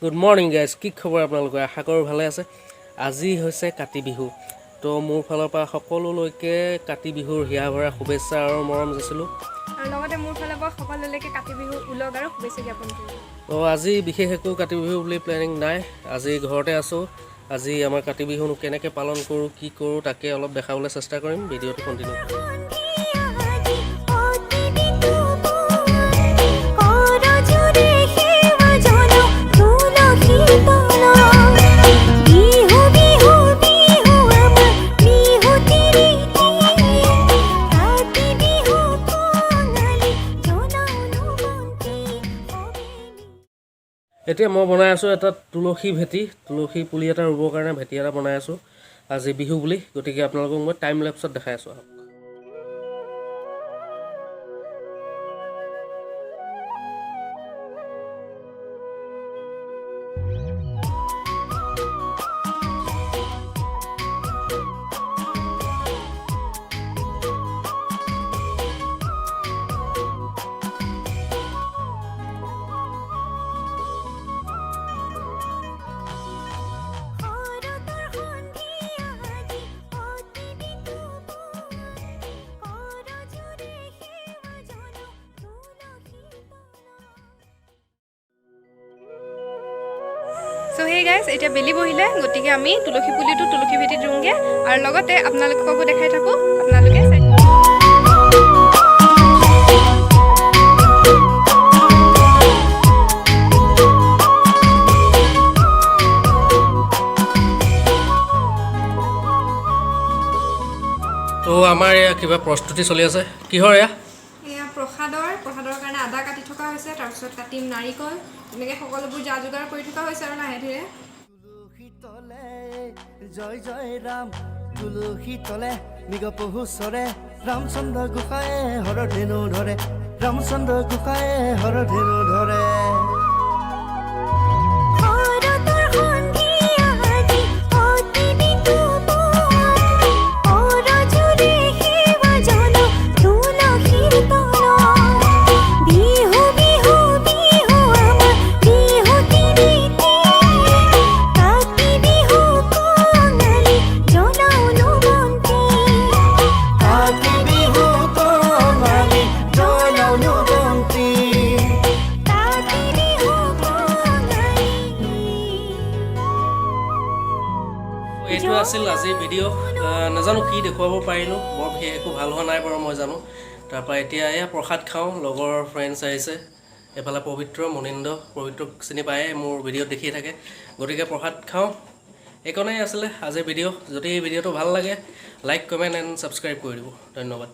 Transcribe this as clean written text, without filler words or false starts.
Good morning guys, কি খবৰ আপোনালোকৰ? আশা কৰোঁ ভালে আছে। আজি হৈছে কাতি বিহু। তো মোৰ ফালৰ পৰা সকলোলৈকে কাতি বিহুৰ হিয়া ভৰা শুভেচ্ছা আৰু মৰম যাচিলোঁ। আৰু লগতে মোৰ ফালৰ পৰা সকলোলৈকে কাতি বিহু উলগ আৰু শুভেচ্ছা জ্ঞাপন কৰিলোঁ। তো আজি বিশেষ একো কাতি বিহু বুলি প্লেনিং নাই। আজি ঘৰতে আছোঁ। আজি আমাৰ কাতি বিহুনো কেনেকৈ পালন কৰোঁ, কি কৰোঁ তাকে অলপ দেখাবলৈ চেষ্টা কৰিম। ভিডিঅ'টো কণ্টিনিউ কৰিম। এতিয়া মই বনাই আছোঁ এটা তুলসী ভেটি, তুলসী পুলি এটা ৰুবৰ কাৰণে ভেটি এটা বনাই আছোঁ আজি বিহু বুলি। গতিকে আপোনালোকক মই টাইম লেপছত দেখাই আছোঁ। সো হে গাইজ, এতিয়া বেলি বহিলে, গতিকে আমি তুলসী পুলিটো তুলসী ভেটিত ৰুওঁগৈ আৰু লগতে আপোনালোককো দেখাই থাকোঁ। আপোনালোকে তো আমাৰ এয়া কিবা প্ৰস্তুতি চলি আছে। কিহৰ এয়া? এয়া প্ৰসাদৰ কাৰণে আদা কাটি থকা হৈছে, তাৰপিছত কাটিম নাৰিকল, তেনেকৈ সকলোবোৰ যা যোগাৰ কৰি থকা হৈছে আৰু লাহে ধীৰে। তুলসী তলে জয় জয় ৰাম, তুলসী তলে মৃগ পহু চৰে, ৰামচন্দ্ৰ গোসাঁয়ে হৰধেনু ধৰে, ৰামচন্দ্ৰ গোসাঁয়ে হৰধেনু ধৰে। এইটো আছিল আজিৰ ভিডিঅ'। নাজানো কি দেখুৱাব পাৰিলোঁ, বৰ বিশেষ একো ভাল হোৱা নাই বাৰু মই জানো। তাৰপৰা এতিয়া এয়া প্ৰসাদ খাওঁ, লগৰ ফ্ৰেণ্ডছ আহিছে। এইফালে পবিত্ৰ পবিত্ৰক চিনি পায়ে, মোৰ ভিডিঅ'ত দেখিয়ে থাকে। গতিকে প্ৰসাদ খাওঁ। এইকণেই আছিলে আজিৰ ভিডিঅ'। যদি এই ভিডিঅ'টো ভাল লাগে লাইক, কমেণ্ট এণ্ড ছাবস্ক্ৰাইব কৰি দিব। ধন্যবাদ।